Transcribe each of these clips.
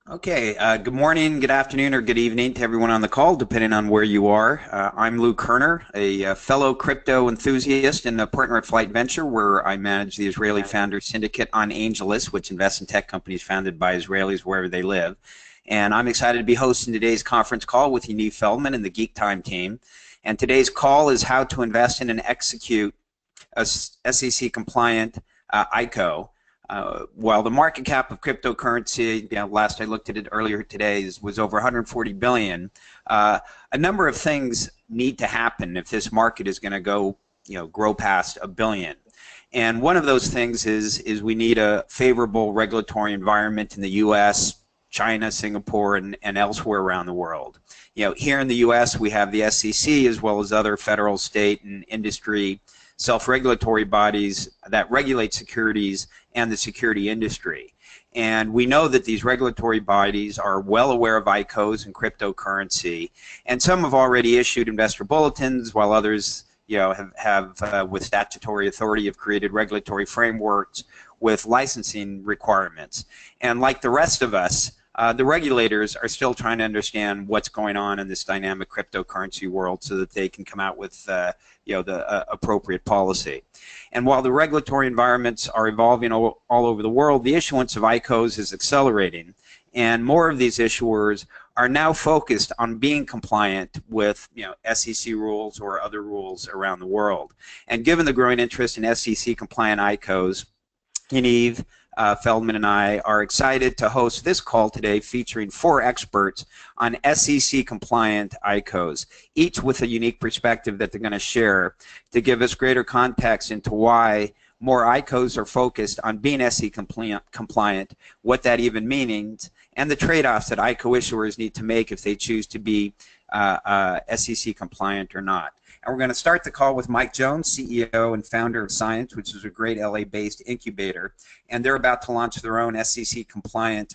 Okay, good morning, good afternoon, or good evening to everyone on the call, depending on where you are. I'm Lou Kerner, a fellow crypto enthusiast and a partner at Flight Venture, where I manage the Israeli founder syndicate on AngelList, which invests in tech companies founded by Israelis wherever they live. And I'm excited to be hosting today's conference call with Yaniv Feldman and the Geek Time team. And today's call is how to invest in and execute a SEC-compliant ICO. While the market cap of cryptocurrency, last I looked at it earlier today, was over 140 billion, a number of things need to happen if this market is going to go, grow past a billion. And one of those things is we need a favorable regulatory environment in the U.S., China, Singapore, and elsewhere around the world. Here in the U.S., we have the SEC as well as other federal, state, and industry self-regulatory bodies that regulate securities and the security industry. And we know that these regulatory bodies are well aware of ICOs and cryptocurrency, and some have already issued investor bulletins, while others have with statutory authority, have created regulatory frameworks with licensing requirements. And like the rest of us, the regulators are still trying to understand what's going on in this dynamic cryptocurrency world so that they can come out with the appropriate policy. And while the regulatory environments are evolving all over the world, the issuance of ICOs is accelerating, and more of these issuers are now focused on being compliant with SEC rules or other rules around the world. And given the growing interest in SEC compliant ICOs, Yaniv Feldman and I are excited to host this call today featuring 4 experts on SEC-compliant ICOs, each with a unique perspective that they're going to share to give us greater context into why more ICOs are focused on being SEC compliant, what that even means, and the trade-offs that ICO issuers need to make if they choose to be SEC compliant or not. And we're going to start the call with Mike Jones, CEO and founder of Science, which is a great LA-based incubator. And they're about to launch their own SEC-compliant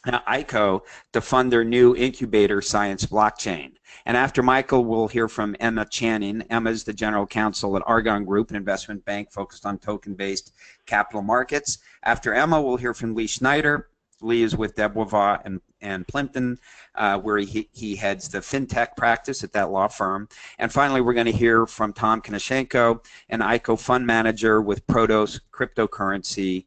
ICO to fund their new incubator, Science Blockchain. And after Michael, we'll hear from Emma Channing. Emma is the general counsel at Argon Group, an investment bank focused on token-based capital markets. After Emma, we'll hear from Lee Schneider. Lee is with Debevoise and Plimpton, where he heads the fintech practice at that law firm. And finally, we're going to hear from Tom Kineshanko, an ICO fund manager with Protos cryptocurrency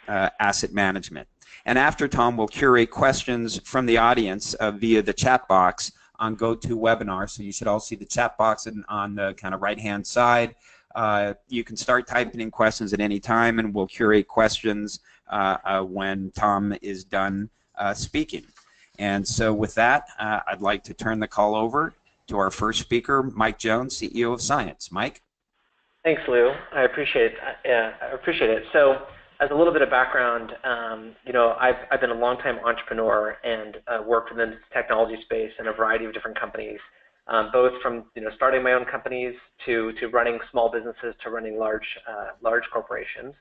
asset management. And after Tom, we'll curate questions from the audience via the chat box on GoToWebinar. So you should all see the chat box on the kind of right-hand side. You can start typing in questions at any time, and we'll curate questions when Tom is done speaking. And so with that, I'd like to turn the call over to our first speaker, Mike Jones, CEO of Science. Mike? Thanks, Lou. I appreciate it. I appreciate it. So as a little bit of background, I've been a longtime entrepreneur and worked within the technology space in a variety of different companies, both from starting my own companies to running small businesses to running large corporations.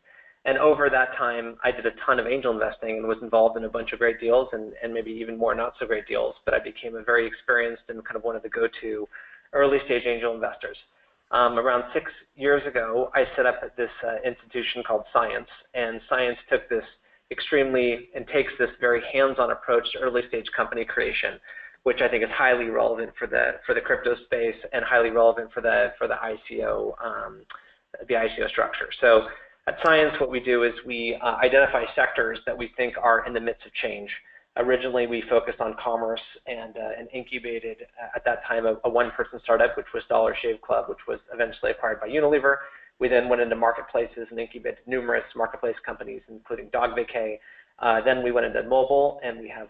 And over that time, I did a ton of angel investing and was involved in a bunch of great deals and maybe even more not so great deals. But I became a very experienced and kind of one of the go-to early stage angel investors. Around 6 years ago, I set up this institution called Science, and Science took this takes this very hands-on approach to early stage company creation, which I think is highly relevant for the crypto space and highly relevant for the ICO structure. So at Science, what we do is we identify sectors that we think are in the midst of change. Originally, we focused on commerce and incubated, at that time, a one-person startup, which was Dollar Shave Club, which was eventually acquired by Unilever. We then went into marketplaces and incubated numerous marketplace companies, including Dog Vacay. Then we went into mobile, and we have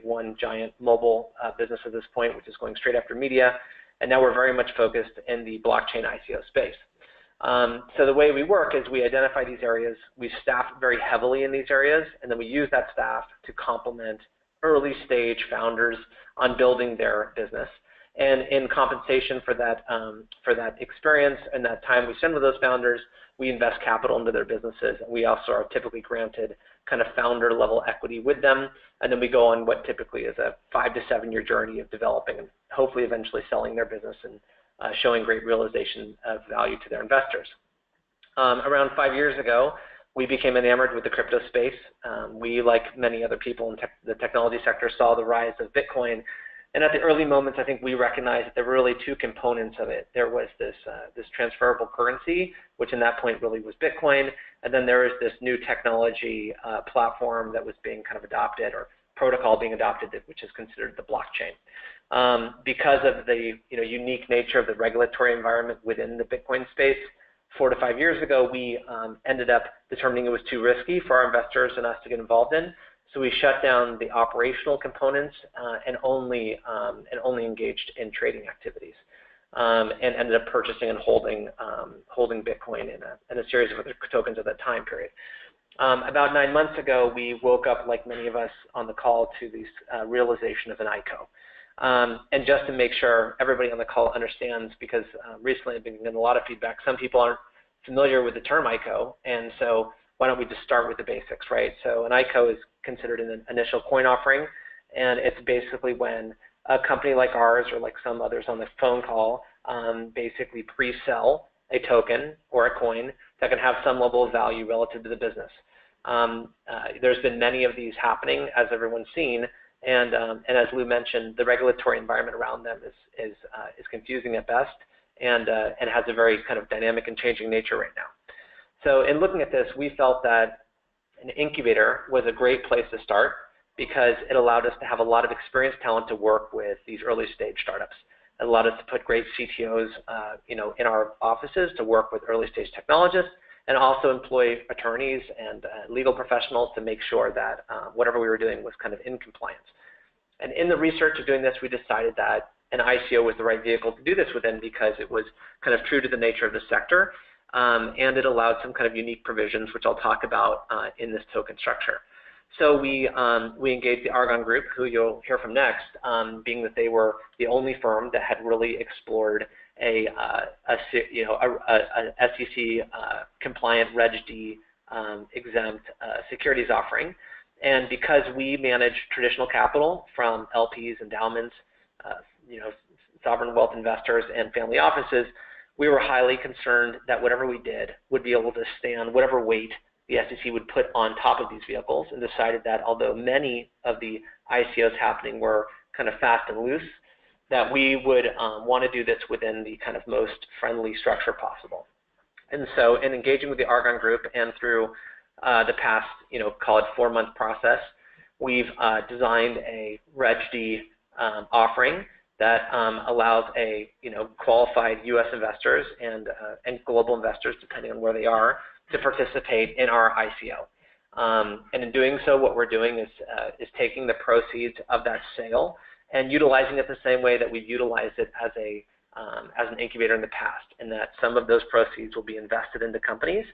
one giant mobile business at this point, which is going straight after media. And now we're very much focused in the blockchain ICO space. So the way we work is we identify these areas, we staff very heavily in these areas, and then we use that staff to complement early stage founders on building their business. And in compensation for that experience and that time we spend with those founders, we invest capital into their businesses. And we also are typically granted kind of founder level equity with them. And then we go on what typically is a 5 to 7 year journey of developing and hopefully eventually selling their business and showing great realization of value to their investors. Around 5 years ago, we became enamored with the crypto space. We, like many other people in the technology sector, saw the rise of Bitcoin. And at the early moments, I think we recognized that there were really two components of it. There was this transferable currency, which in that point really was Bitcoin, and then there was this new technology platform that was being kind of adopted, or protocol being adopted, which is considered the blockchain. Because of the unique nature of the regulatory environment within the Bitcoin space, 4 to 5 years ago, we ended up determining it was too risky for our investors and us to get involved in. So we shut down the operational components and only engaged in trading activities, and ended up purchasing and holding Bitcoin in a series of other tokens at that time period. About 9 months ago, we woke up, like many of us on the call, to this realization of an ICO. And just to make sure everybody on the call understands, because recently I've been getting a lot of feedback, some people aren't familiar with the term ICO, and so why don't we just start with the basics, right? So an ICO is considered an initial coin offering, and it's basically when a company like ours, or like some others on the phone call, basically pre-sell a token or a coin that can have some level of value relative to the business. There's been many of these happening, as everyone's seen, and as Lou mentioned, the regulatory environment around them is confusing at best, and has a very kind of dynamic and changing nature right now. So in looking at this, we felt that an incubator was a great place to start, because it allowed us to have a lot of experienced talent to work with these early stage startups. It allowed us to put great CTOs in our offices to work with early stage technologists, and also employ attorneys and legal professionals to make sure that whatever we were doing was kind of in compliance. And in the research of doing this, we decided that an ICO was the right vehicle to do this within, because it was kind of true to the nature of the sector, and it allowed some kind of unique provisions, which I'll talk about in this token structure. So we engaged the Argon group, who you'll hear from next, being that they were the only firm that had really explored a SEC compliant Reg D exempt securities offering. And because we manage traditional capital from LPs, endowments, sovereign wealth investors, and family offices, we were highly concerned that whatever we did would be able to stand whatever weight the SEC would put on top of these vehicles, and decided that although many of the ICOs happening were kind of fast and loose, that we would want to do this within the kind of most friendly structure possible. And so in engaging with the Argon group, and through the past, call it 4-month process, we've designed a Reg D offering that allows qualified U.S. investors and global investors, depending on where they are, to participate in our ICO. And in doing so, what we're doing is taking the proceeds of that sale and utilizing it the same way that we've utilized it as an incubator in the past, in that some of those proceeds will be invested into companies.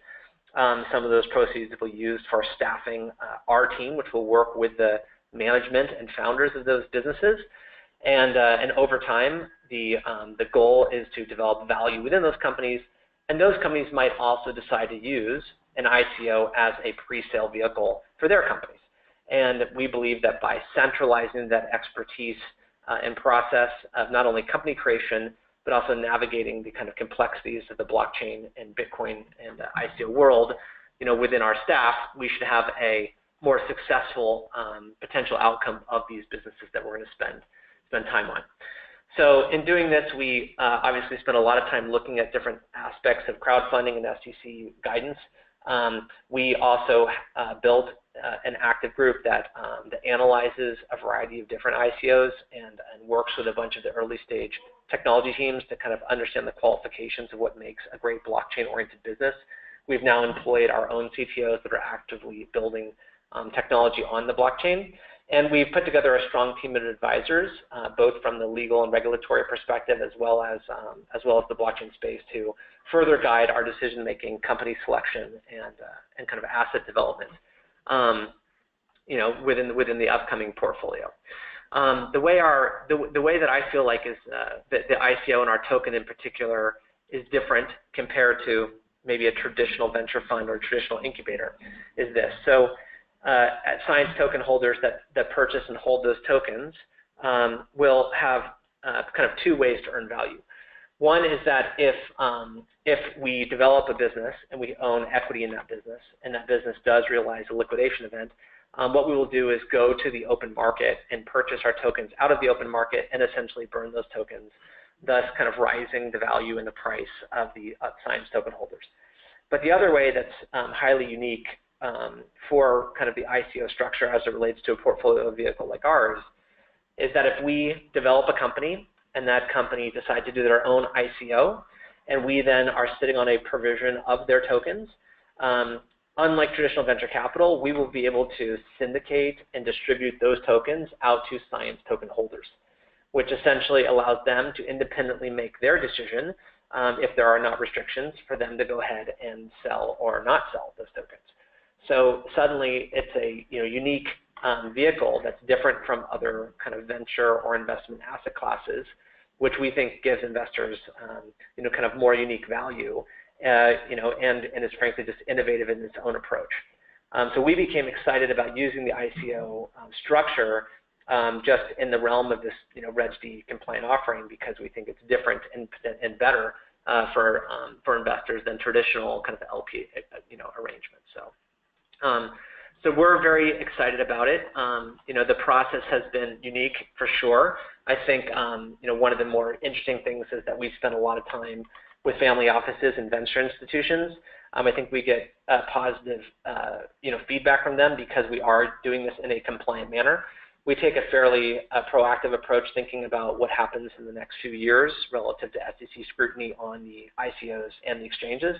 Some of those proceeds will be used for staffing our team, which will work with the management and founders of those businesses. And over time, the goal is to develop value within those companies, and those companies might also decide to use an ICO as a pre-sale vehicle for their companies. And we believe that by centralizing that expertise and process of not only company creation, but also navigating the kind of complexities of the blockchain and Bitcoin and the ICO world, within our staff, we should have a more successful potential outcome of these businesses that we're going to spend time on. So in doing this, we obviously spent a lot of time looking at different aspects of crowdfunding and SEC guidance. We also built an active group that analyzes a variety of different ICOs and works with a bunch of the early stage technology teams to kind of understand the qualifications of what makes a great blockchain-oriented business. We've now employed our own CTOs that are actively building technology on the blockchain. And we've put together a strong team of advisors, both from the legal and regulatory perspective, as well as the blockchain space, to further guide our decision-making, company selection, and kind of asset development, within the upcoming portfolio. The way that I feel like is the ICO and our token in particular is different compared to maybe a traditional venture fund or a traditional incubator is this. So science token holders that purchase and hold those tokens will have kind of 2 ways to earn value. One is that if we develop a business and we own equity in that business, and that business does realize a liquidation event, what we will do is go to the open market and purchase our tokens out of the open market and essentially burn those tokens, thus kind of rising the value and the price of the Science token holders. But the other way that's highly unique for kind of the ICO structure as it relates to a portfolio vehicle like ours is that if we develop a company and that company decides to do their own ICO, and we then are sitting on a provision of their tokens, unlike traditional venture capital, we will be able to syndicate and distribute those tokens out to Science token holders, which essentially allows them to independently make their decision if there are not restrictions for them to go ahead and sell or not sell those tokens. So suddenly it's a unique vehicle that's different from other kind of venture or investment asset classes, which we think gives investors kind of more unique value, and is frankly just innovative in its own approach. So we became excited about using the ICO structure just in the realm of this Reg D compliant offering because we think it's different and better for investors than traditional kind of LP arrangements. So we're very excited about it. The process has been unique for sure. I think one of the more interesting things is that we spend a lot of time with family offices and venture institutions. I think we get positive feedback from them because we are doing this in a compliant manner. We take a fairly proactive approach thinking about what happens in the next few years relative to SEC scrutiny on the ICOs and the exchanges.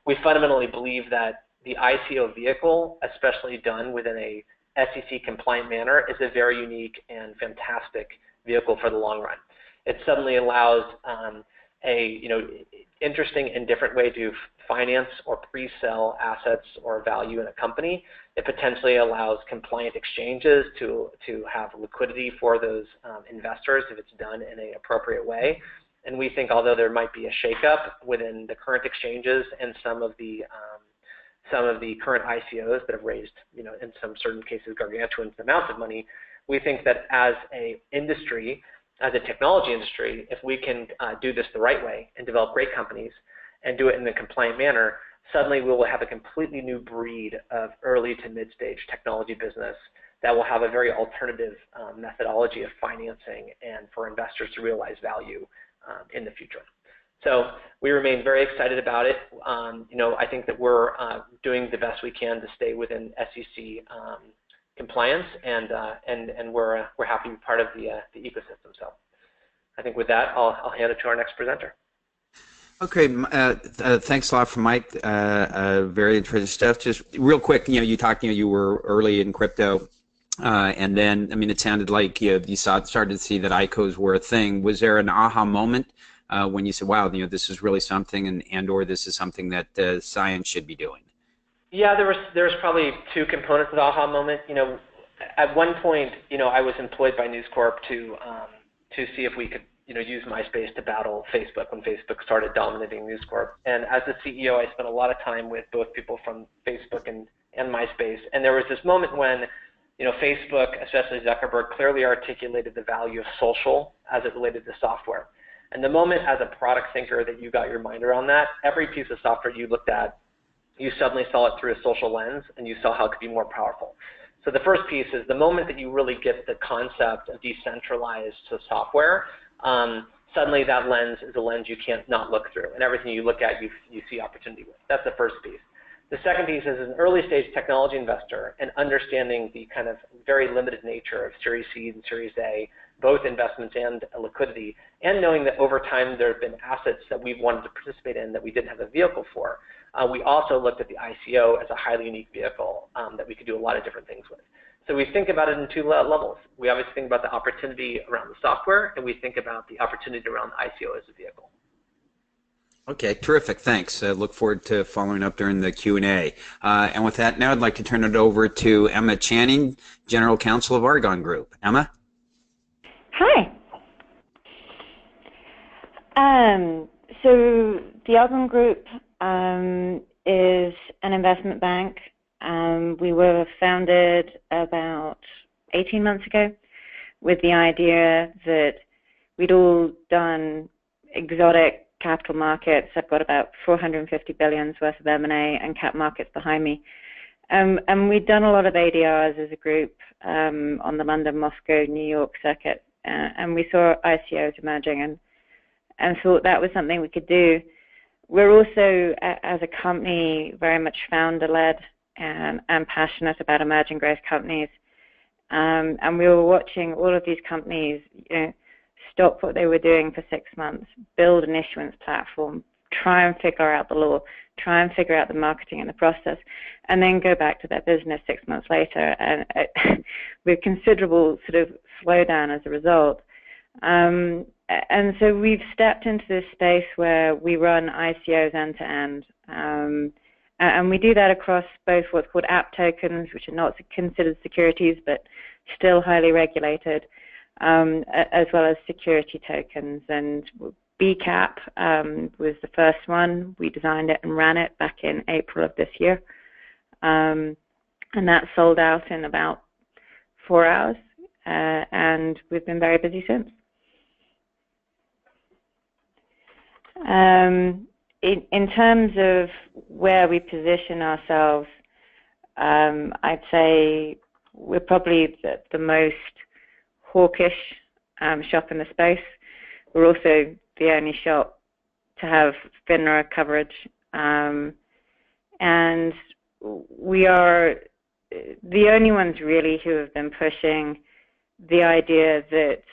We fundamentally believe that the ICO vehicle, especially done within a SEC compliant manner, is a very unique and fantastic vehicle for the long run. It suddenly allows a interesting and different way to finance or pre-sell assets or value in a company. It potentially allows compliant exchanges to have liquidity for those investors if it's done in an appropriate way. And we think although there might be a shakeup within the current exchanges and some of the current ICOs that have raised, in some certain cases, gargantuan amounts of money, we think that as a industry, as a technology industry, if we can do this the right way and develop great companies and do it in a compliant manner, suddenly we will have a completely new breed of early to mid-stage technology business that will have a very alternative methodology of financing and for investors to realize value in the future. So we remain very excited about it. I think that we're doing the best we can to stay within SEC compliance, and we're happy to be part of the ecosystem. So I think with that, I'll hand it to our next presenter. Okay, thanks a lot for Mike. Very interesting stuff. Just real quick, you talked, you were early in crypto, and then, it sounded like you started to see that ICOs were a thing. Was there an aha moment when you said, wow, this is really something, or this is something that science should be doing? Yeah, there was probably two components of the aha moment. At one point, I was employed by News Corp to see if we could, use MySpace to battle Facebook when Facebook started dominating News Corp. And as the CEO, I spent a lot of time with both people from Facebook and MySpace. And there was this moment when, Facebook, especially Zuckerberg, clearly articulated the value of social as it related to software. And the moment as a product thinker that you got your mind around that, every piece of software you looked at, you suddenly saw it through a social lens, and you saw how it could be more powerful. So the first piece is the moment that you really get the concept of decentralized software, suddenly that lens is a lens you can't not look through, and everything you look at, you see opportunity with. That's the first piece. The second piece is an early stage technology investor and understanding the kind of very limited nature of Series C and Series A, both investments and liquidity, and knowing that over time there have been assets that we've wanted to participate in that we didn't have a vehicle for. We also looked at the ICO as a highly unique vehicle that we could do a lot of different things with. So we think about it in two levels. We obviously think about the opportunity around the software, and we think about the opportunity around the ICO as a vehicle. Okay, terrific. Thanks. Look forward to following up during the Q&A. And with that, now I'd like to turn it over to Emma Channing, General Counsel of Argon Group. Emma? Hi. So the Argon Group is an investment bank. We were founded about 18 months ago with the idea that we'd all done exotic capital markets. I've got about 450 billion worth of M&A and cap markets behind me. And we've done a lot of ADRs as a group on the London, Moscow, New York circuit, and we saw ICOs emerging and thought that was something we could do. We're also, as a company, very much founder-led and passionate about emerging growth companies. And we were watching all of these companies, stop what they were doing for 6 months, build an issuance platform, try and figure out the law, try and figure out the marketing and the process, and then go back to their business 6 months later, and with considerable sort of slowdown as a result. And so we've stepped into this space where we run ICOs end to end. And we do that across both what's called app tokens, which are not considered securities, but still highly regulated, as well as security tokens. And BCAP was the first one. We designed it and ran it back in April of this year. And that sold out in about 4 hours. And we've been very busy since. In terms of where we position ourselves, I'd say we're probably the most hawkish shop in the space. We're also the only shop to have FINRA coverage, and we are the only ones really who have been pushing the idea that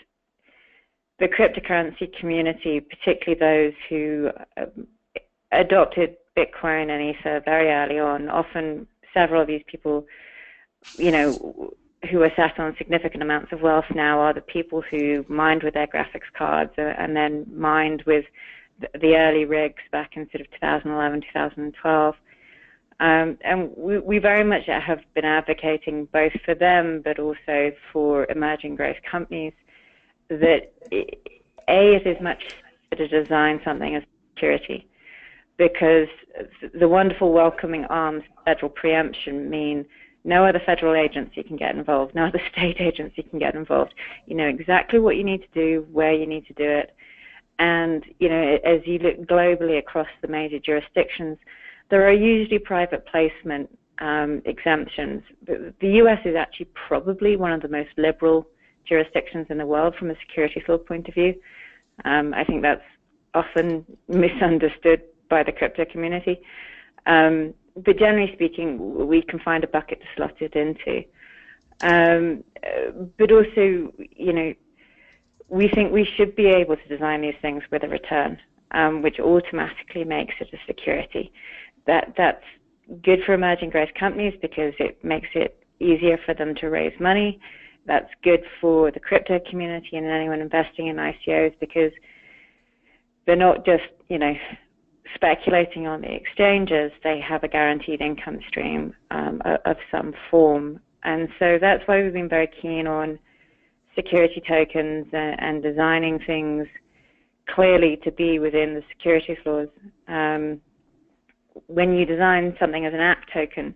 the cryptocurrency community, particularly those who adopted Bitcoin and Ether very early on, often several of these people, who are sat on significant amounts of wealth now, are the people who mined with their graphics cards and then mined with the early rigs back in sort of 2011, 2012. And we very much have been advocating both for them, but also for emerging growth companies, that it is much better to design something as security, because the wonderful welcoming arms federal preemption mean no other federal agency can get involved, no other state agency can get involved. You know exactly what you need to do, where you need to do it. And, as you look globally across the major jurisdictions, there are usually private placement exemptions. The US is actually probably one of the most liberal jurisdictions in the world from a securities law point of view. I think that's often misunderstood by the crypto community. But generally speaking, we can find a bucket to slot it into. But also, we think we should be able to design these things with a return, which automatically makes it a security. That's good for emerging growth companies because it makes it easier for them to raise money. That's good for the crypto community and anyone investing in ICOs because they're not just, speculating on the exchanges. They have a guaranteed income stream of some form. And so that's why we've been very keen on security tokens and designing things clearly to be within the securities laws. When you design something as an app token,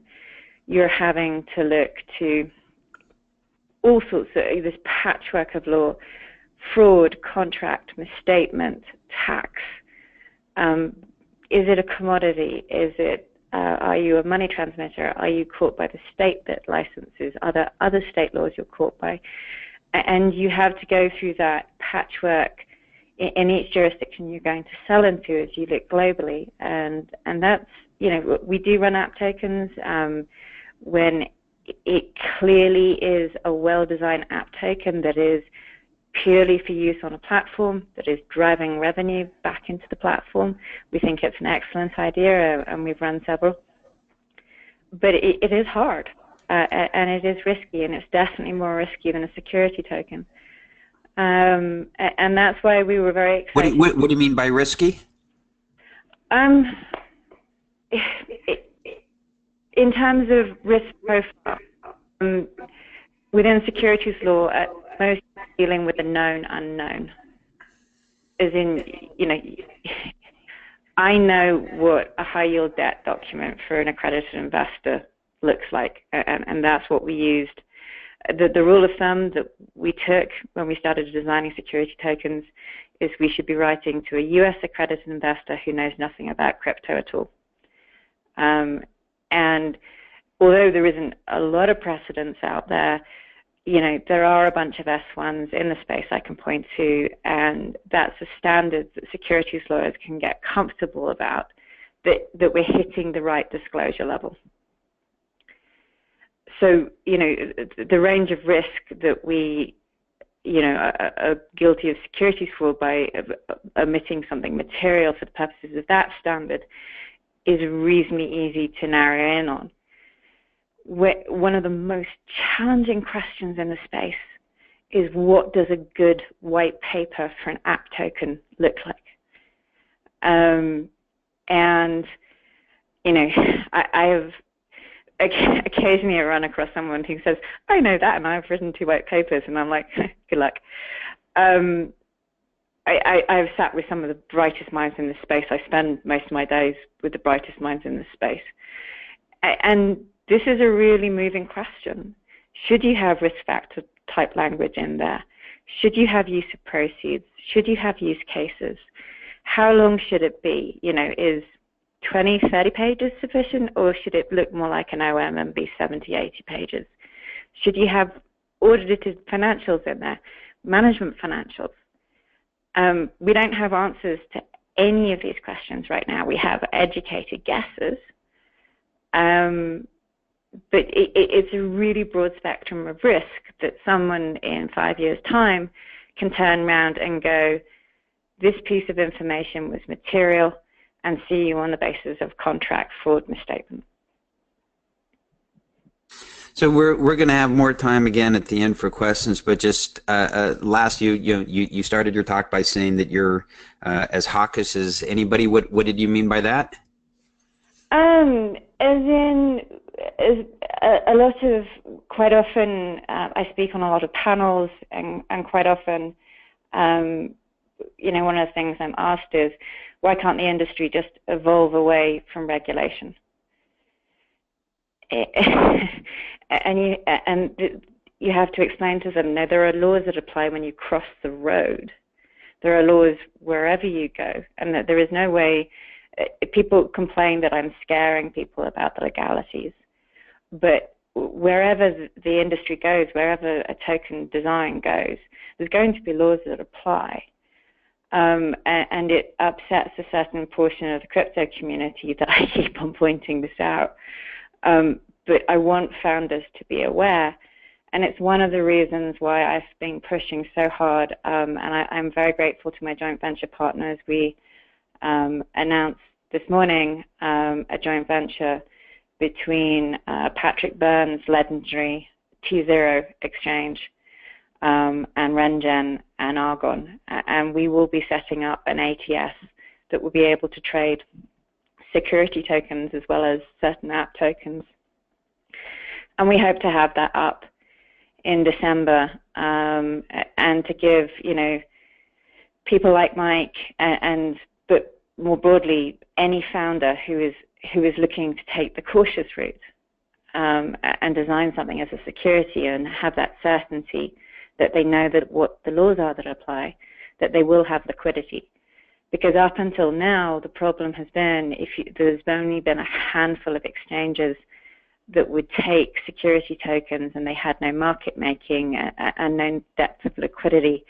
you're having to look to all sorts of this patchwork of law, fraud, contract, misstatement, tax. Is it a commodity? Is it? Are you a money transmitter? Are you caught by the state that licenses? Are there other state laws you're caught by? And you have to go through that patchwork in each jurisdiction you're going to sell into as you look globally. And that's, we do run app tokens when it clearly is a well-designed app token that is purely for use on a platform, that is driving revenue back into the platform. We think it's an excellent idea, and we've run several. But it is hard, and it is risky, and it's definitely more risky than a security token. And that's why we were very excited. What do you mean by risky? In terms of risk profile, within securities law, most dealing with a known unknown. As in, I know what a high yield debt document for an accredited investor looks like, and that's what we used. The rule of thumb that we took when we started designing security tokens is we should be writing to a US accredited investor who knows nothing about crypto at all. And although there isn't a lot of precedence out there, you know, there are a bunch of S1s in the space I can point to, and that's a standard that securities lawyers can get comfortable about, that we're hitting the right disclosure level. So, you know, the range of risk that we, you know, are guilty of securities fraud by omitting something material for the purposes of that standard is reasonably easy to narrow in on. One of the most challenging questions in the space is, what does a good white paper for an app token look like? And, you know, I have occasionally run across someone who says, I know that, and I've written 2 white papers, and I'm like, good luck. I've sat with some of the brightest minds in this space. I spend most of my days with the brightest minds in this space. And this is a really moving question. Should you have risk factor type language in there? Should you have use of proceeds? Should you have use cases? How long should it be? You know, is 20, 30 pages sufficient, or should it look more like an OM and be 70, 80 pages? Should you have audited financials in there, management financials? We don't have answers to any of these questions right now. We have educated guesses, but it's a really broad spectrum of risk that someone in 5 years' time can turn around and go, this piece of information was material, and see you on the basis of contract fraud misstatement. So we're going to have more time again at the end for questions, but just last, you started your talk by saying that you're as hawkish as anybody. What did you mean by that? Quite often I speak on a lot of panels, and quite often, you know, one of the things I'm asked is, why can't the industry just evolve away from regulation? And you have to explain to them, no, there are laws that apply when you cross the road. There are laws wherever you go, and that there is no way. People complain that I'm scaring people about the legalities, but wherever the industry goes, wherever a token design goes, there's going to be laws that apply. And it upsets a certain portion of the crypto community that I keep on pointing this out. But I want founders to be aware, and it's one of the reasons why I've been pushing so hard, and I'm very grateful to my joint venture partners. We announced this morning a joint venture between Patrick Byrne's legendary T0 exchange and RenGen and Argon, and we will be setting up an ATS that will be able to trade security tokens as well as certain app tokens. And we hope to have that up in December, and to give, you know, people like Mike but more broadly any founder who is looking to take the cautious route and design something as a security and have that certainty that they know that what the laws are that apply, that they will have liquidity. Because up until now, the problem has been there's only been a handful of exchanges that would take security tokens, and they had no market making and no depth of liquidity.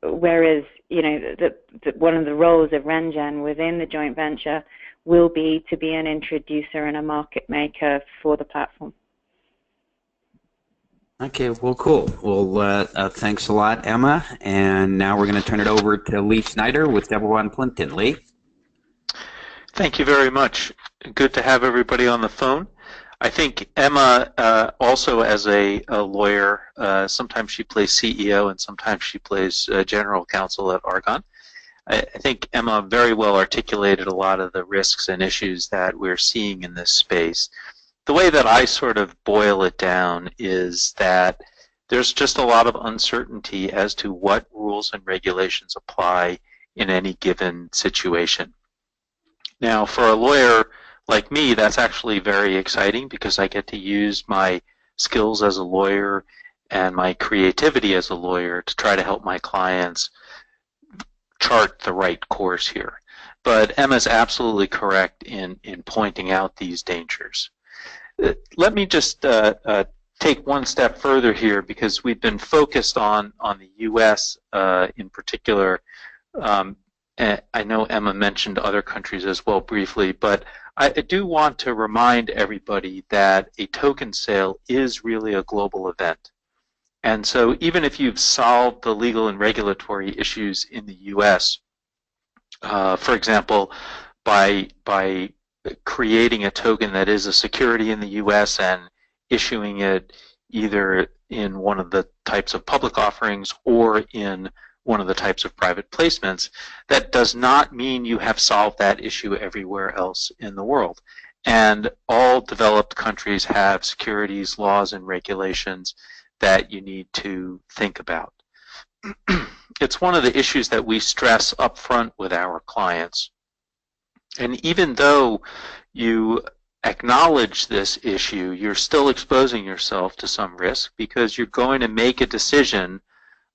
Whereas, you know, one of the roles of RenGen within the joint venture will be to be an introducer and a market maker for the platform. Okay, well, cool. Well, thanks a lot, Emma. And now we're going to turn it over to Lee Schneider with Deborah and Plimpton. Lee? Thank you very much. Good to have everybody on the phone. I think Emma, also as a lawyer, sometimes she plays CEO and sometimes she plays general counsel at Argon. I think Emma very well articulated a lot of the risks and issues that we're seeing in this space. The way that I sort of boil it down is that there's just a lot of uncertainty as to what rules and regulations apply in any given situation. Now, for a lawyer like me, that's actually very exciting because I get to use my skills as a lawyer and my creativity as a lawyer to try to help my clients chart the right course here. But Emma's absolutely correct in pointing out these dangers. Let me just take one step further here, because we've been focused on the U.S. In particular. I know Emma mentioned other countries as well briefly, but I do want to remind everybody that a token sale is really a global event. And so even if you've solved the legal and regulatory issues in the U.S., for example, by creating a token that is a security in the U.S. and issuing it either in one of the types of public offerings or in one of the types of private placements, that does not mean you have solved that issue everywhere else in the world. And all developed countries have securities laws and regulations that you need to think about. It's one of the issues that we stress up front with our clients. And even though you acknowledge this issue, you're still exposing yourself to some risk, because you're going to make a decision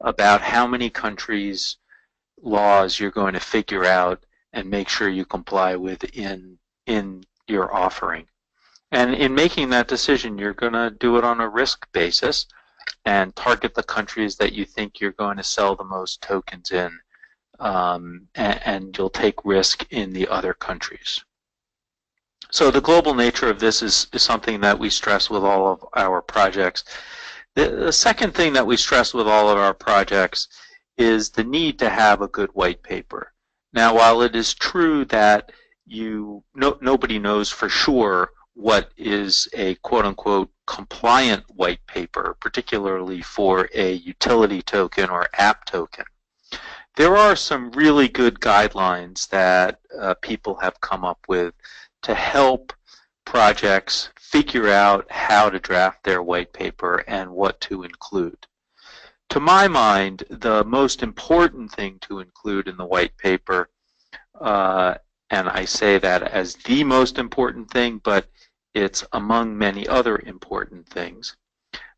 about how many countries' laws you're going to figure out and make sure you comply with in your offering. And in making that decision, you're going to do it on a risk basis and target the countries that you think you're going to sell the most tokens in, and you'll take risk in the other countries. So the global nature of this is something that we stress with all of our projects. The second thing that we stress with all of our projects is the need to have a good white paper. Now, while it is true that nobody knows for sure what is a quote-unquote compliant white paper, particularly for a utility token or app token, there are some really good guidelines that people have come up with to help projects figure out how to draft their white paper and what to include. To my mind, the most important thing to include in the white paper, and I say that as the most important thing, but it's among many other important things.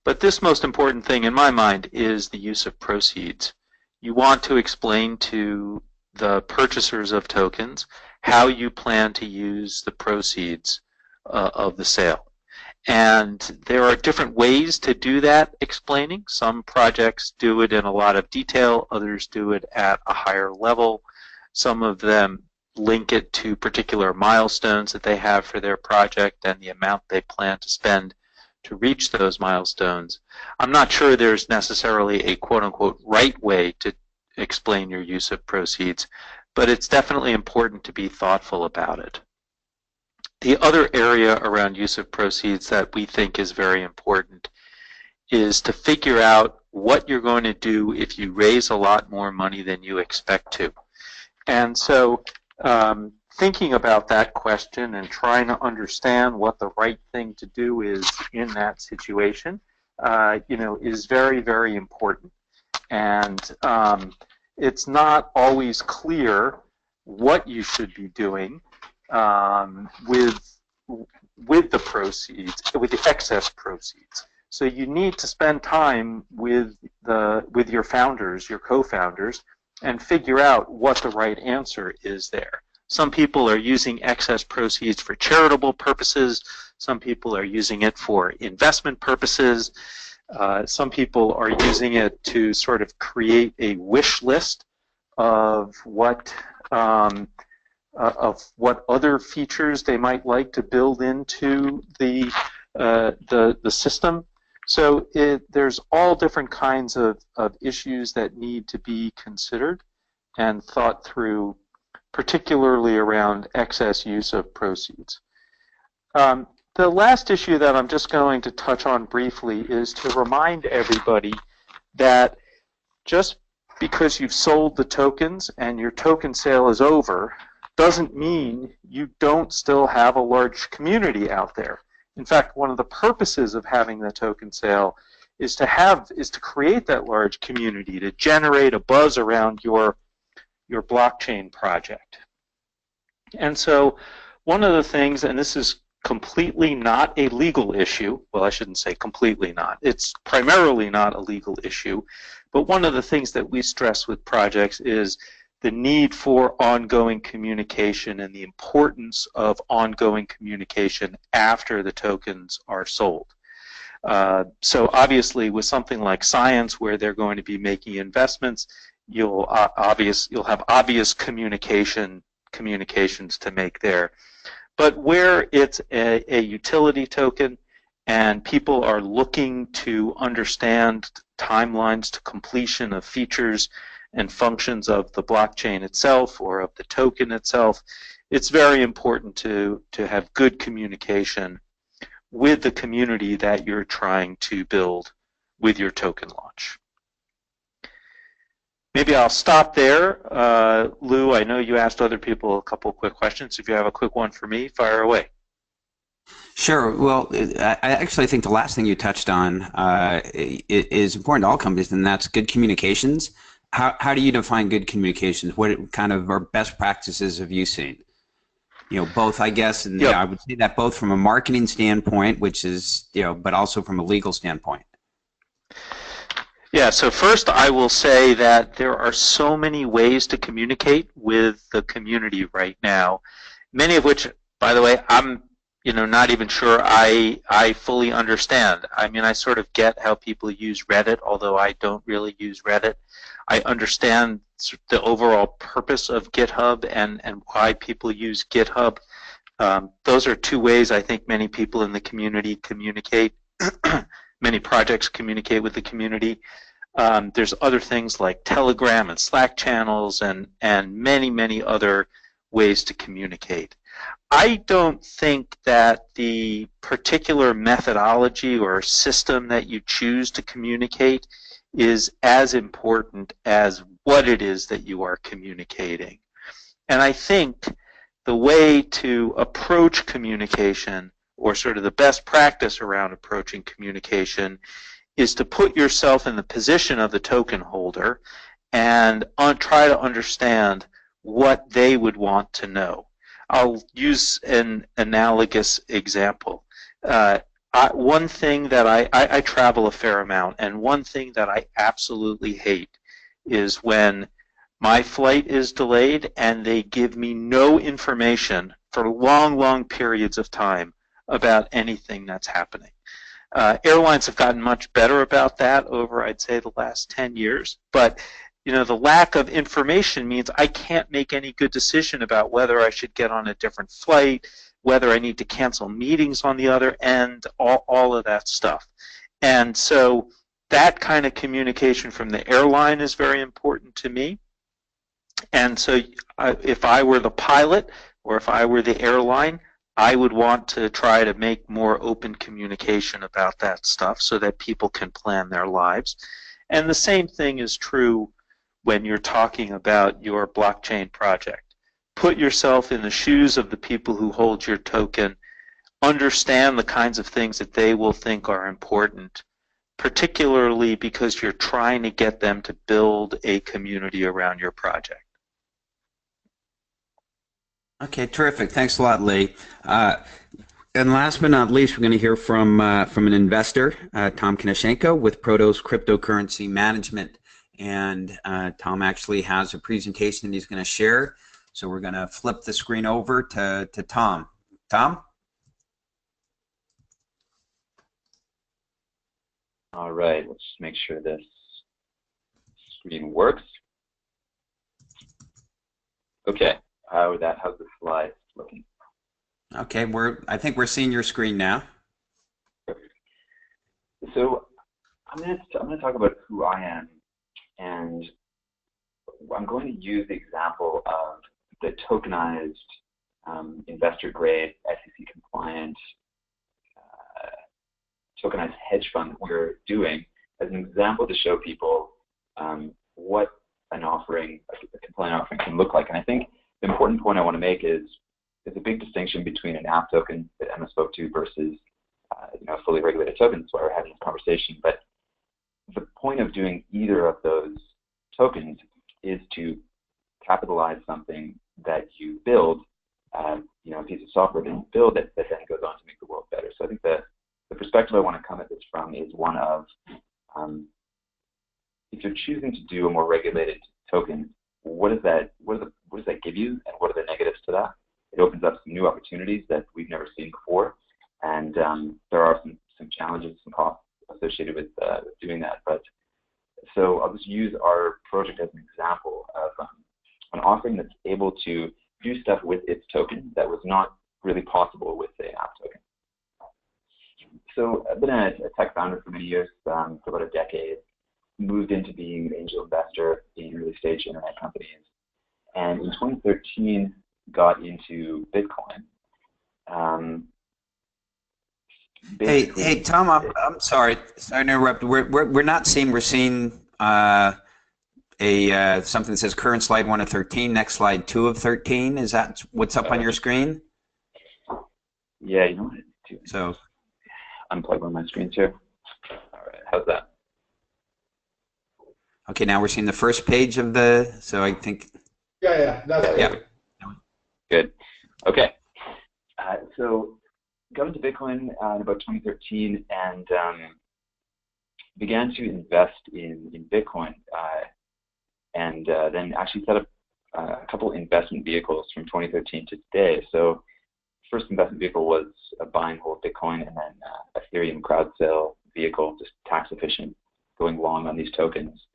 But this most important thing in my mind is the use of proceeds. You want to explain to the purchasers of tokens how you plan to use the proceeds of the sale. And there are different ways to do that explaining. Some projects do it in a lot of detail, others do it at a higher level. Some of them link it to particular milestones that they have for their project and the amount they plan to spend to reach those milestones. I'm not sure there's necessarily a quote-unquote right way to explain your use of proceeds, but it's definitely important to be thoughtful about it. The other area around use of proceeds that we think is very important is to figure out what you're going to do if you raise a lot more money than you expect to. And so thinking about that question and trying to understand what the right thing to do is in that situation, is very, very important. And it's not always clear what you should be doing with the proceeds, with the excess proceeds. So you need to spend time with your founders, your co-founders, and figure out what the right answer is there. Some people are using excess proceeds for charitable purposes. Some people are using it for investment purposes. Some people are using it to sort of create a wish list of what other features they might like to build into the system. So there's all different kinds of issues that need to be considered and thought through, particularly around excess use of proceeds. The last issue that I'm just going to touch on briefly is to remind everybody that just because you've sold the tokens and your token sale is over doesn't mean you don't still have a large community out there. In fact, one of the purposes of having the token sale is to create that large community, to generate a buzz around your blockchain project. And so one of the things, and this is completely not a legal issue, well, I shouldn't say completely not, it's primarily not a legal issue, but one of the things that we stress with projects is the need for ongoing communication and the importance of ongoing communication after the tokens are sold. So obviously with something like science where they're going to be making investments, you'll have obvious communications to make there. But where it's a utility token and people are looking to understand timelines to completion of features and functions of the blockchain itself or of the token itself, it's very important to have good communication with the community that you're trying to build with your token launch. Maybe I'll stop there. Lou, I know you asked other people a couple quick questions. If you have a quick one for me, fire away. Sure. Well, I actually think the last thing you touched on is important to all companies, and that's good communications. How do you define good communications? What kind of best practices have you seen? You know, both, I guess, and Yep. I would say that both from a marketing standpoint, which is, but also from a legal standpoint. Yeah, so first I will say that there are so many ways to communicate with the community right now, many of which, by the way, I'm not even sure I fully understand. I mean, I sort of get how people use Reddit, although I don't really use Reddit. I understand the overall purpose of GitHub and why people use GitHub. Those are two ways I think many people in the community communicate. Many projects communicate with the community. There's other things like Telegram and Slack channels and many, many other ways to communicate. I don't think that the particular methodology or system that you choose to communicate is as important as what it is that you are communicating. And I think the way to approach communication, or sort of the best practice around approaching communication, is to put yourself in the position of the token holder and try to understand what they would want to know. I'll use an analogous example. One thing that I travel a fair amount, and one thing that I absolutely hate is when my flight is delayed and they give me no information for long, long periods of time about anything that's happening. Airlines have gotten much better about that over, I'd say, the last 10 years, but the lack of information means I can't make any good decision about whether I should get on a different flight, whether I need to cancel meetings on the other end, all of that stuff. And so that kind of communication from the airline is very important to me. And so if I were the pilot or if I were the airline, I would want to try to make more open communication about that stuff so that people can plan their lives. And the same thing is true when you're talking about your blockchain project. Put yourself in the shoes of the people who hold your token, understand the kinds of things that they will think are important, particularly because you're trying to get them to build a community around your project. Okay, terrific. Thanks a lot, Lee. And last but not least, we're going to hear from an investor, Tom Kineshanko, with Protos Cryptocurrency Management. And Tom actually has a presentation that he's going to share. So we're going to flip the screen over to Tom. Tom? All right, let's just make sure this screen works. Okay, how's the slides looking? Okay, I think we're seeing your screen now. Perfect. So I'm going to talk about who I am, and I'm going to use the example of the tokenized, investor-grade, SEC-compliant, tokenized hedge fund that we're doing as an example to show people what an offering, a compliant offering, can look like. And I think the important point I want to make is there's a big distinction between an app token that Emma spoke to versus a fully regulated token. That's why we're having this conversation. But the point of doing either of those tokens is to capitalize something that you build, a piece of software that you build that then goes on to make the world better. So I think the perspective I want to come at this from is one of, if you're choosing to do a more regulated token, what does that give you, and what are the negatives to that? It opens up some new opportunities that we've never seen before, and there are some challenges, some costs associated with doing that. But so I'll just use our project as an example of an offering that's able to do stuff with its token that was not really possible with the app token. So I've been a tech founder for many years, for about a decade. Moved into being an angel investor in early stage internet companies, and in 2013 got into Bitcoin. Hey, Tom, I'm sorry to interrupt. We're not seeing. We're seeing something that says current slide 1 of 13, next slide 2 of 13. Is that what's up on your screen? Yeah, you know what? So unplug one of my screens here. All right, how's that? Okay, now we're seeing the first page of the. So I think. Yeah, that's good. Yeah. Good. Okay. So got into Bitcoin in about 2013 and began to invest in Bitcoin, and then actually set up a couple investment vehicles from 2013 to today. So first investment vehicle was a buy and hold Bitcoin, and then Ethereum crowd sale vehicle, just tax efficient, going long on these tokens.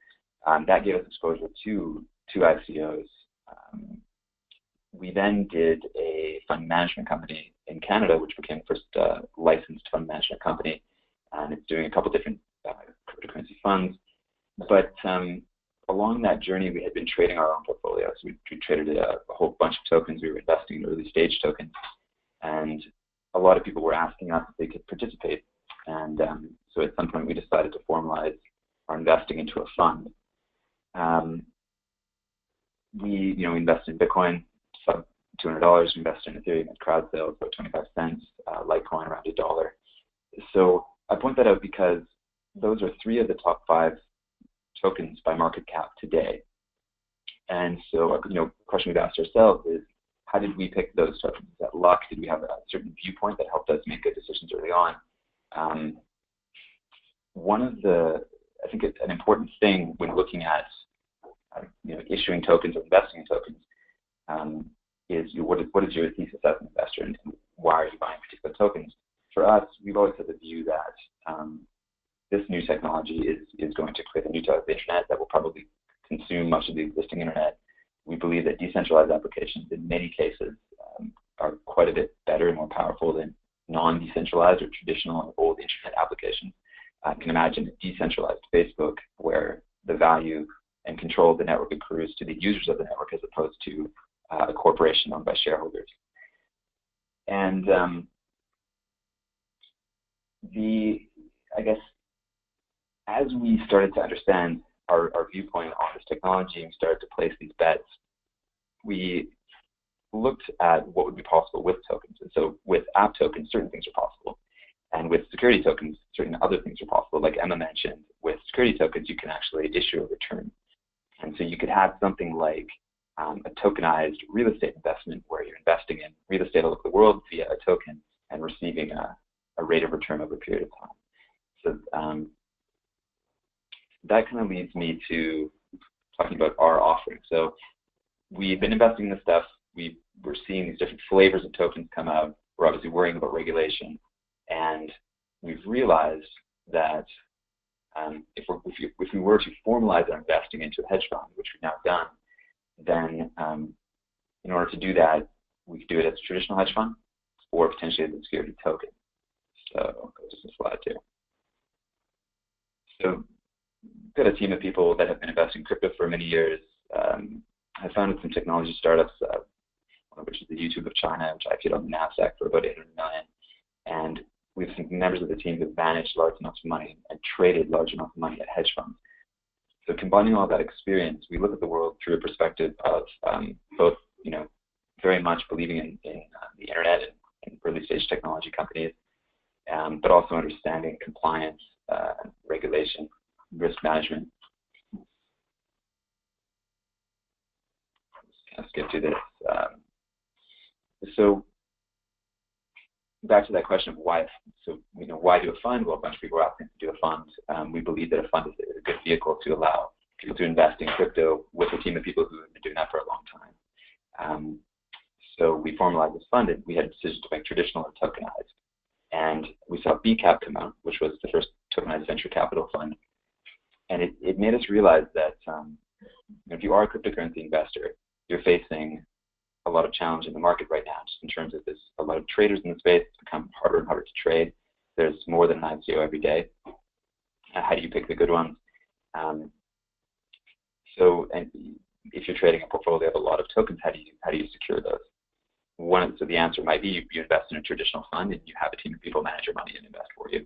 That gave us exposure to ICOs. We then did a fund management company in Canada, which became the first licensed fund management company, and it's doing a couple different cryptocurrency funds. But along that journey, we had been trading our own portfolio. So we traded a whole bunch of tokens. We were investing in early stage tokens, and a lot of people were asking us if they could participate. And so at some point, we decided to formalize our investing into a fund. We invested in Bitcoin, sub $200. We invested in Ethereum at crowd sales, about 25 cents. Litecoin around $1. So I point that out because those are 3 of the top 5 tokens by market cap today. And so, the question we've asked ourselves is, how did we pick those tokens? Is that luck? Did we have a certain viewpoint that helped us make good decisions early on? I think an important thing when looking at issuing tokens or investing in tokens is what is your thesis as an investor, and why are you buying particular tokens? For us, we've always had the view that this new technology is going to create a new type of internet that will probably consume much of the existing internet. We believe that decentralized applications in many cases are quite a bit better and more powerful than non-decentralized or traditional and old internet applications. I can imagine a decentralized Facebook where the value and control of the network accrues to the users of the network as opposed to a corporation owned by shareholders. And I guess as we started to understand our viewpoint on this technology and started to place these bets, we looked at what would be possible with tokens. And so with app tokens, certain things are possible. And with security tokens, certain other things are possible. Like Emma mentioned, with security tokens, you can actually issue a return. And so you could have something like a tokenized real estate investment where you're investing in real estate all over the world via a token and receiving a rate of return over a period of time. So that kind of leads me to talking about our offering. So we've been investing in this stuff. We're seeing these different flavors of tokens come out. We're obviously worrying about regulation. And we've realized that if we were to formalize our investing into a hedge fund, which we've now done, then in order to do that, we could do it as a traditional hedge fund or potentially as a security token. So I'll go to the slide too. So we've got a team of people that have been investing in crypto for many years. I founded some technology startups, one of which is the YouTube of China, which IPO'd on the NASDAQ for about 800 million. And we have some members of the team who've managed large amounts of money and traded large amounts of money at hedge funds. So combining all that experience, we look at the world through a perspective of both, very much believing in the internet and early stage technology companies, but also understanding compliance, regulation, risk management. Let's get to this. So back to that question of why. So why do a fund? Well, a bunch of people are asking to do a fund. We believe that a fund is a good vehicle to allow people to invest in crypto with a team of people who have been doing that for a long time. So we formalized this fund, and we had a decision to make traditional or tokenized. And we saw BCAP come out, which was the first tokenized venture capital fund. And it made us realize that if you are a cryptocurrency investor, you're facing a lot of challenge in the market right now, just in terms of there's a lot of traders in the space. It's become harder and harder to trade. There's more than an ICO every day. How do you pick the good ones? And if you're trading a portfolio of a lot of tokens, how do you secure those? So the answer might be you invest in a traditional fund and you have a team of people manage your money and invest for you.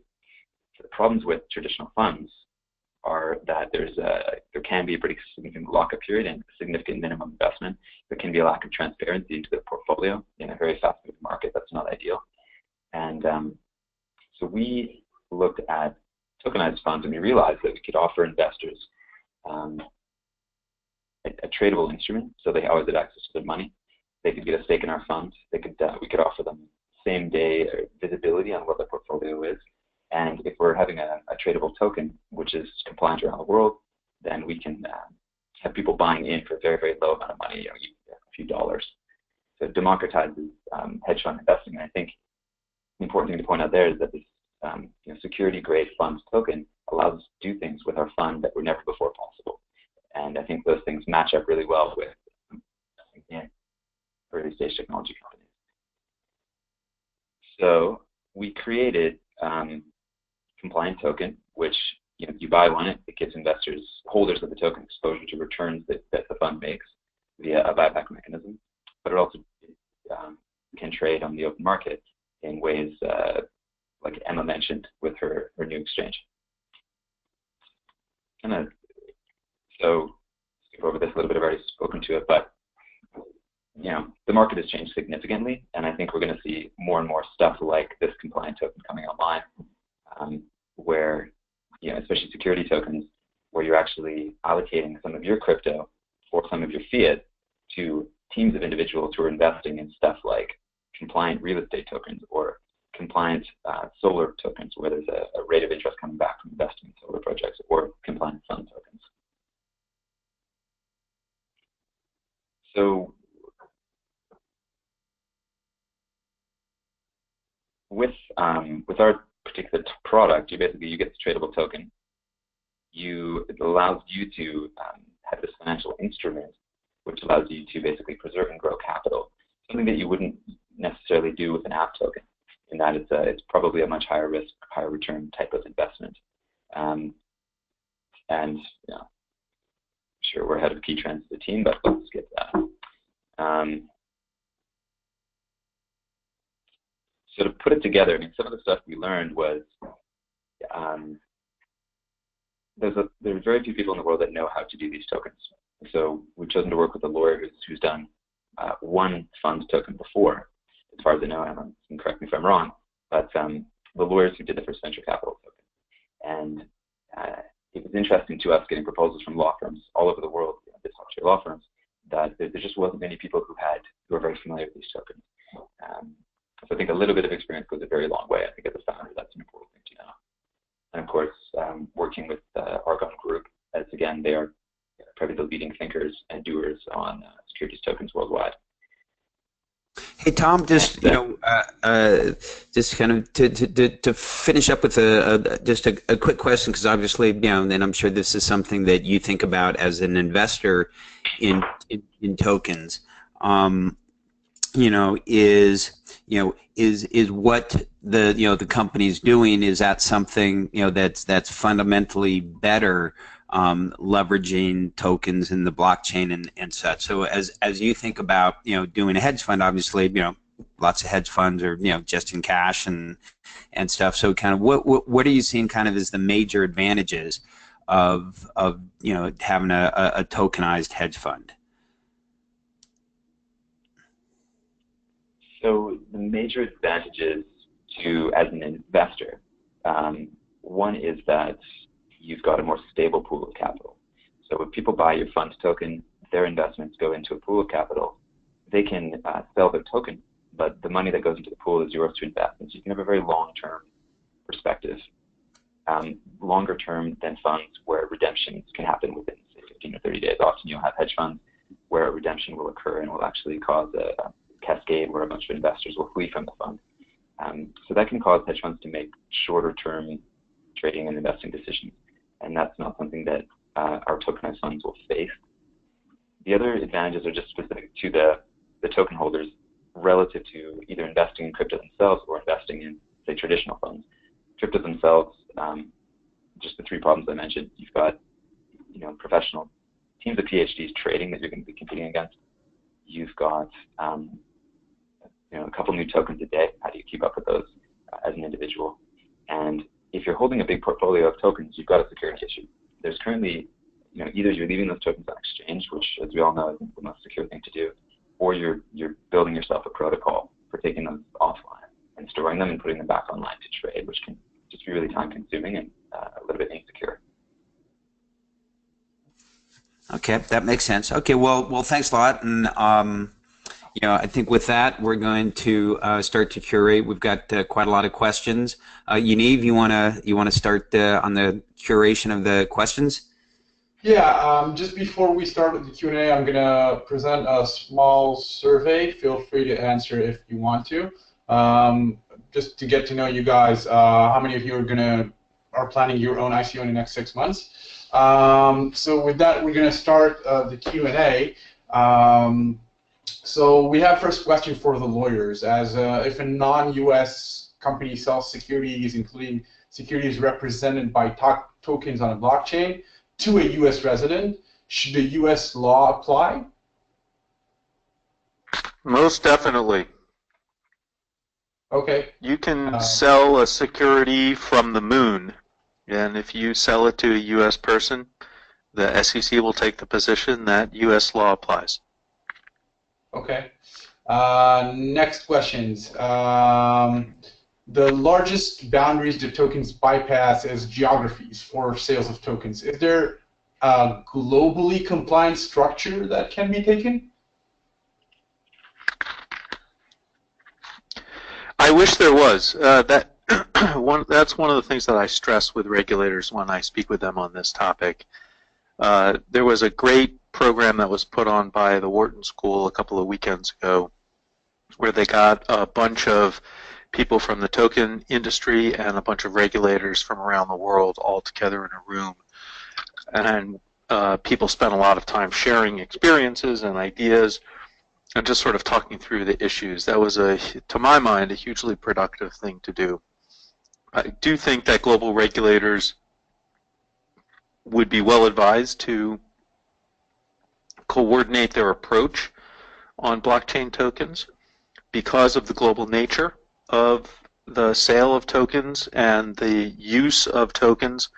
So the problems with traditional funds are that there can be a pretty significant lockup period and a significant minimum investment. There can be a lack of transparency into the portfolio in a very fast-moving market. That's not ideal. And so we looked at tokenized funds, and we realized that we could offer investors a tradable instrument, so they always had access to their money. They could get a stake in our fund. We could offer them same-day visibility on what their portfolio is. And if we're having a tradable token, which is compliant around the world, then we can have people buying in for a very, very low amount of money, a few dollars. So it democratizes hedge fund investing. And I think the important thing to point out there is that this security-grade funds token allows us to do things with our fund that were never before possible. And I think those things match up really well with early-stage technology companies. So we created compliant token, which if you buy one, it gives investors, holders of the token, exposure to returns that the fund makes via a buyback mechanism. But it also can trade on the open market in ways like Emma mentioned with her new exchange. So skip over this a little bit. I've already spoken to it, but the market has changed significantly, and I think we're going to see more and more stuff like this compliant token coming online, where especially security tokens, where you're actually allocating some of your crypto or some of your fiat to teams of individuals who are investing in stuff like compliant real estate tokens or compliant solar tokens, where there's a rate of interest coming back from investing in solar projects, or compliant fund tokens. So with our particular product, you get this tradable token. It allows you to have this financial instrument, which allows you to basically preserve and grow capital, something that you wouldn't necessarily do with an app token, in that it's probably a much higher risk, higher return type of investment. And I'm sure we're ahead of key trends as a team, but let's skip that. So to put it together, some of the stuff we learned was there's very few people in the world that know how to do these tokens. So we've chosen to work with a lawyer who's done one fund token before, as far as I know. Emma can correct me if I'm wrong, but the lawyers who did the first venture capital token. And it was interesting to us getting proposals from law firms all over the world, the top tier law firms, that there just wasn't many people who were very familiar with these tokens. So I think a little bit of experience goes a very long way. I think as a founder, that's an important thing to know. And of course, working with the Argon group, as again, they are probably the leading thinkers and doers on securities tokens worldwide. Hey Tom, just just kind of to finish up with just a quick question, because obviously, and I'm sure this is something that you think about as an investor in tokens. Is what the company's doing, is that something that's fundamentally better, leveraging tokens in the blockchain and such? So as you think about doing a hedge fund, obviously lots of hedge funds are just in cash and stuff. So kind of what are you seeing kind of as the major advantages of having a tokenized hedge fund? So the major advantages as an investor, one is that you've got a more stable pool of capital. So when people buy your fund token, their investments go into a pool of capital. They can sell their token, but the money that goes into the pool is yours to invest in. So you can have a very long-term perspective, longer term than funds where redemptions can happen within, say, 15 or 30 days. Often you'll have hedge funds where a redemption will occur and will actually cause a cascade where a bunch of investors will flee from the fund. So that can cause hedge funds to make shorter-term trading and investing decisions, and that's not something that our tokenized funds will face. The other advantages are just specific to the token holders relative to either investing in crypto themselves or investing in, say, traditional funds. Crypto themselves, just the three problems I mentioned. You've got, professional teams of PhDs trading that you're going to be competing against. You've got, a couple new tokens a day. How do you keep up with those as an individual? And if you're holding a big portfolio of tokens, you've got a security issue. There's currently, either you're leaving those tokens on exchange, which, as we all know, is the most secure thing to do, or you're building yourself a protocol for taking them offline and storing them and putting them back online to trade, which can just be really time-consuming and a little bit insecure. Okay, that makes sense. Okay, well, thanks a lot. And I think with that, we're going to start to curate. We've got quite a lot of questions. Yaniv, you wanna start on the curation of the questions? Yeah. Just before we start with the Q&A, I'm gonna present a small survey. Feel free to answer if you want to. Just to get to know you guys, how many of you are planning your own ICO in the next 6 months? So with that, we're gonna start the Q&A. So we have first question for the lawyers. As if a non-US company sells securities, including securities represented by tokens on a blockchain, to a US resident, should the US law apply? Most definitely. Okay. You can sell a security from the moon, and if you sell it to a US person, the SEC will take the position that US law applies. Okay. Next questions. The largest boundaries the tokens bypass is geographies for sales of tokens. Is there a globally compliant structure that can be taken? I wish there was. That's one of the things that I stress with regulators when I speak with them on this topic. There was a great program that was put on by the Wharton School a couple of weekends ago where they got a bunch of people from the token industry and a bunch of regulators from around the world all together in a room. And people spent a lot of time sharing experiences and ideas and just sort of talking through the issues. That was, to my mind, a hugely productive thing to do. I do think that global regulators would be well advised to coordinate their approach on blockchain tokens because of the global nature of the sale of tokens and the use of tokens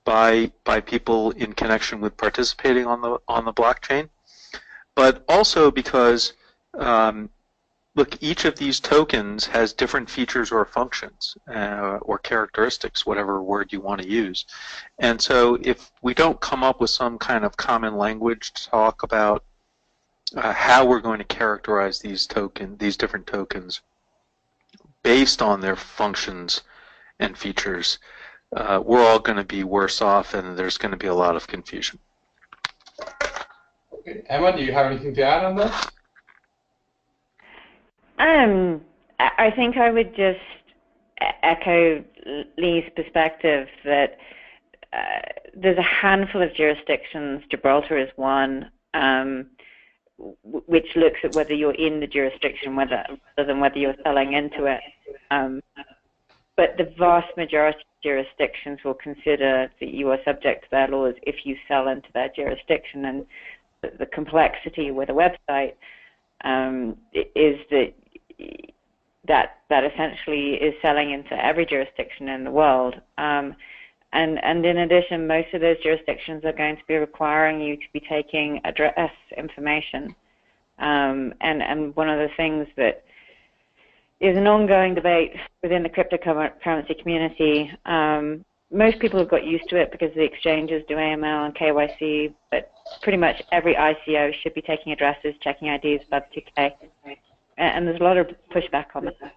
by people in connection with participating on the blockchain, but also because look, each of these tokens has different features or functions or characteristics, whatever word you want to use. And so if we don't come up with some kind of common language to talk about how we're going to characterize these different tokens based on their functions and features, we're all going to be worse off, and there's going to be a lot of confusion. Okay. Emma, do you have anything to add on that? I think I would just echo Lee's perspective that there's a handful of jurisdictions, Gibraltar is one, which looks at whether you're in the jurisdiction rather than whether you're selling into it. But the vast majority of jurisdictions will consider that you are subject to their laws if you sell into their jurisdiction. And the complexity with a website is that essentially is selling into every jurisdiction in the world. And in addition, most of those jurisdictions are going to be requiring you to be taking address information. And one of the things that is an ongoing debate within the cryptocurrency community, most people have got used to it because the exchanges do AML and KYC, but pretty much every ICO should be taking addresses, checking IDs above 2K. And there's a lot of pushback on that.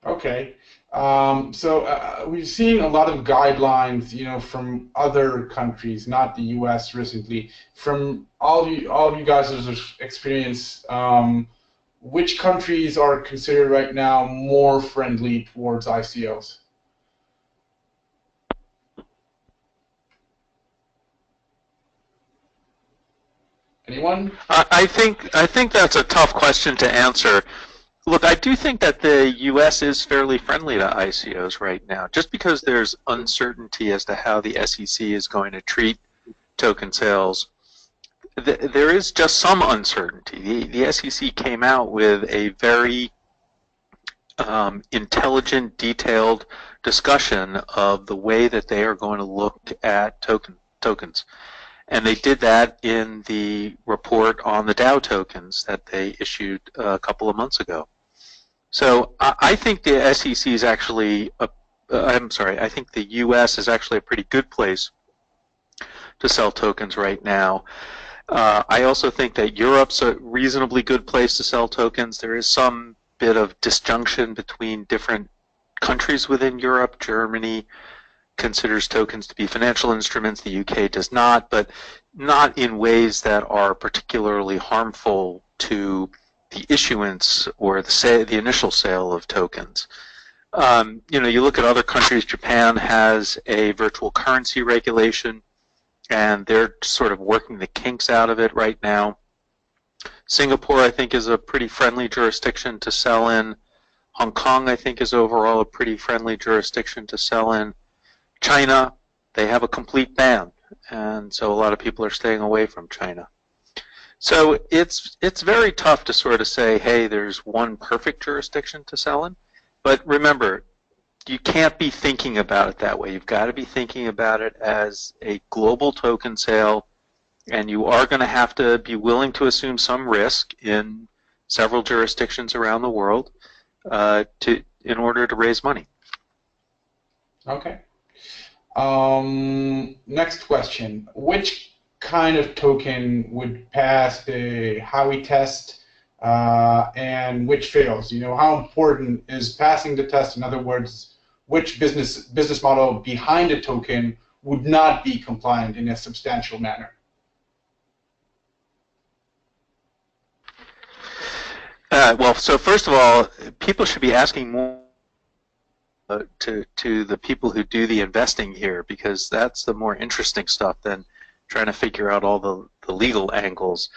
Okay. We've seen a lot of guidelines, from other countries, not the U.S. recently. From all you guys' experience, which countries are considered right now more friendly towards ICOs? Anyone? I think that's a tough question to answer. Look, I do think that the U.S. is fairly friendly to ICOs right now, just because there's uncertainty as to how the SEC is going to treat token sales. There is just some uncertainty. The SEC came out with a very intelligent, detailed discussion of the way that they are going to look at tokens. And they did that in the report on the Dow tokens that they issued a couple of months ago. So I think the SEC is actually, I think the U.S. is actually a pretty good place to sell tokens right now. I also think that Europe's a reasonably good place to sell tokens. There is some bit of disjunction between different countries within Europe. Germany considers tokens to be financial instruments. The UK does not, but not in ways that are particularly harmful to the issuance or the initial sale of tokens. You look at other countries. Japan has a virtual currency regulation, and they're sort of working the kinks out of it right now. Singapore, I think, is a pretty friendly jurisdiction to sell in. Hong Kong, I think, is overall a pretty friendly jurisdiction to sell in. China, they have a complete ban, and so a lot of people are staying away from China. So it's very tough to sort of say, hey, there's one perfect jurisdiction to sell in. But remember, you can't be thinking about it that way. You've got to be thinking about it as a global token sale, and you are going to have to be willing to assume some risk in several jurisdictions around the world in order to raise money. Okay. Next question. Which kind of token would pass the Howey test and which fails? How important is passing the test? In other words, which business model behind a token would not be compliant in a substantial manner? Well, so first of all, people should be asking more to the people who do the investing here, because that's the more interesting stuff than trying to figure out all the legal angles.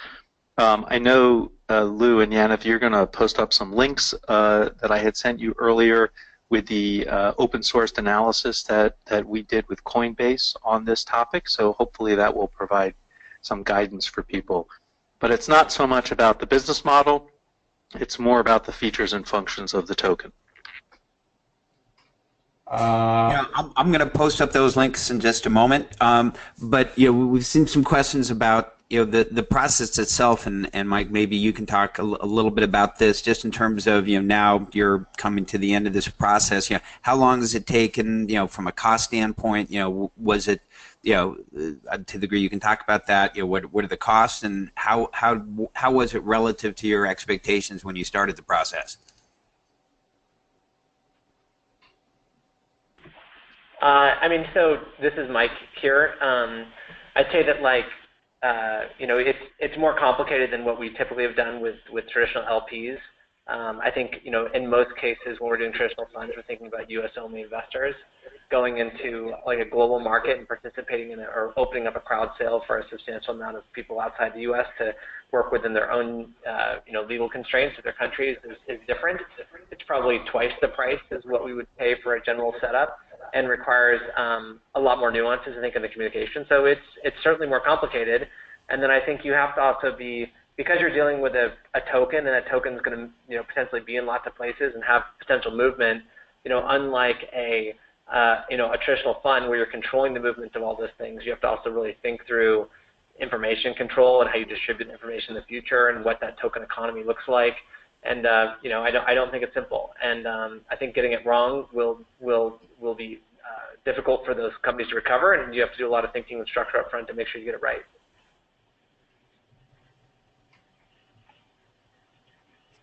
I know, Lou and Jan, if you're going to post up some links that I had sent you earlier with the open sourced analysis that we did with Coinbase on this topic, so hopefully that will provide some guidance for people. But it's not so much about the business model, it's more about the features and functions of the token. Yeah, I'm going to post up those links in just a moment. But we've seen some questions about the process itself, and Mike, maybe you can talk a little bit about this, just in terms of now you're coming to the end of this process. How long has it taken? From a cost standpoint, was it to the degree you can talk about that? What are the costs, and how was it relative to your expectations when you started the process? So this is Mike here. I'd say that it's more complicated than what we typically have done with traditional LPs. I think in most cases when we're doing traditional funds, we're thinking about U.S.-only investors going into a global market and participating in it, or opening up a crowd sale for a substantial amount of people outside the U.S. to work within their own legal constraints of their countries is different. It's probably twice the price as what we would pay for a general setup, and requires a lot more nuances, I think, in the communication. So it's certainly more complicated. And then I think you have to also because you're dealing with a token, and that token is going to potentially be in lots of places and have potential movement. Unlike a traditional fund where you're controlling the movement of all those things, you have to also really think through information control and how you distribute information in the future and what that token economy looks like. And I don't think it's simple. And I think getting it wrong will be difficult for those companies to recover, and you have to do a lot of thinking and structure up front to make sure you get it right.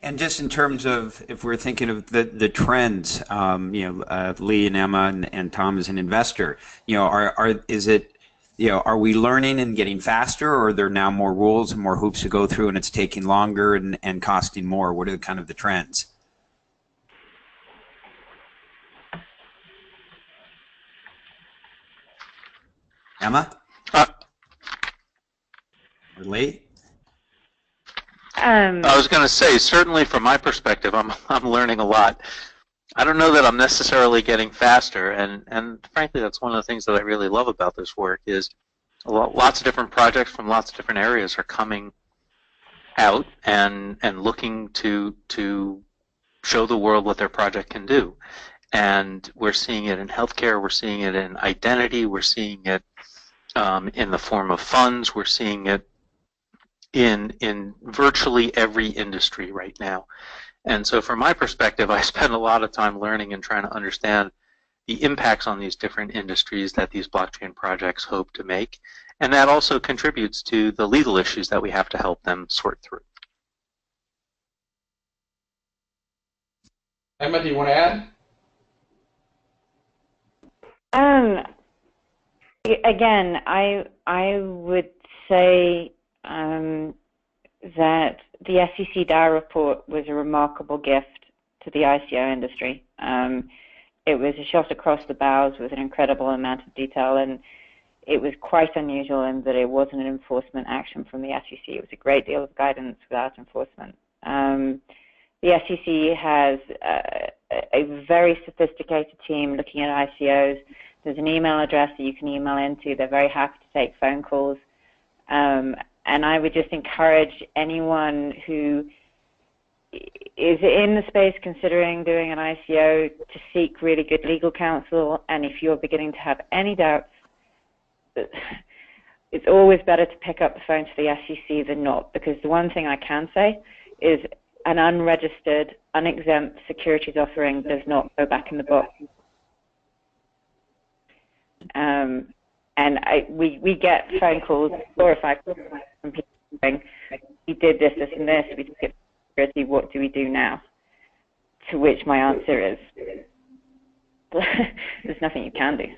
And just in terms of, if we're thinking of the trends, Lee and Emma and Tom as an investor, are we learning and getting faster, or are there now more rules and more hoops to go through, and it's taking longer and costing more? What are kind of the trends? Emma? Or Lee? I was going to say, certainly from my perspective, I'm learning a lot. I don't know that I'm necessarily getting faster, and frankly, that's one of the things that I really love about this work is lots of different projects from lots of different areas are coming out and looking to show the world what their project can do. And we're seeing it in healthcare, we're seeing it in identity, we're seeing it in the form of funds, we're seeing it in virtually every industry right now. And so from my perspective, I spend a lot of time learning and trying to understand the impacts on these different industries that these blockchain projects hope to make. And that also contributes to the legal issues that we have to help them sort through. Emma, do you want to add? Again, I would say that the SEC DAO report was a remarkable gift to the ICO industry. It was a shot across the bows with an incredible amount of detail, and it was quite unusual in that it wasn't an enforcement action from the SEC. It was a great deal of guidance without enforcement. The SEC has a very sophisticated team looking at ICOs. There's an email address that you can email into. They're very happy to take phone calls. And I would just encourage anyone who is in the space considering doing an ICO to seek really good legal counsel. And if you're beginning to have any doubts, it's always better to pick up the phone to the SEC than not, because the one thing I can say is an unregistered, unexempt securities offering does not go back in the box. And we get phone calls, 4 or 5 from people saying, we did this, this, and this, we took it for security, what do we do now? To which my answer is, there's nothing you can do.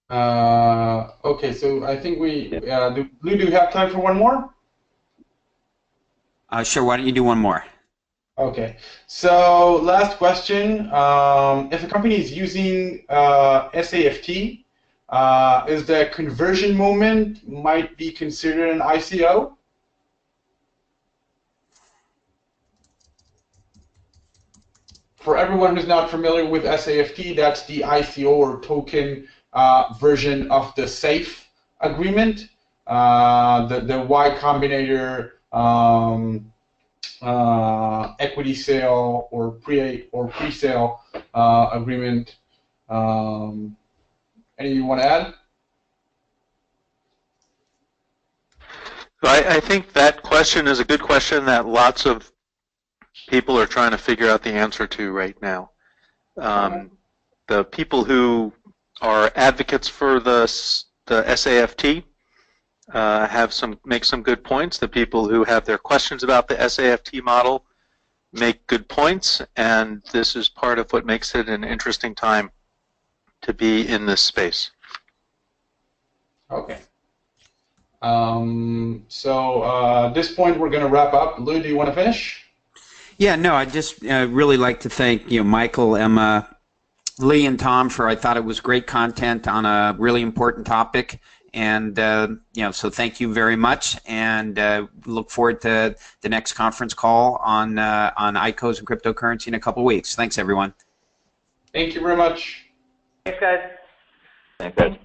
Okay, so I think do we have time for one more? Sure, why don't you do one more? Okay, so last question. If a company is using SAFT, is the conversion moment might be considered an ICO? For everyone who's not familiar with SAFT, that's the ICO or token version of the SAFE agreement, the Y Combinator equity sale or pre-sale agreement. Any you want to add? I think that question is a good question that lots of people are trying to figure out the answer to right now. The people who are advocates for the SAFT make some good points. The people who have their questions about the SAFT model make good points, and this is part of what makes it an interesting time to be in this space. Okay. So at this point, we're going to wrap up. Lou, do you want to finish? Yeah, no, I'd just really like to thank Michael, Emma, Lee, and Tom for, I thought it was great content on a really important topic. And so thank you very much, and look forward to the next conference call on ICOs and cryptocurrency in a couple of weeks. Thanks, everyone. Thank you very much. Thanks, guys. Thanks, guys.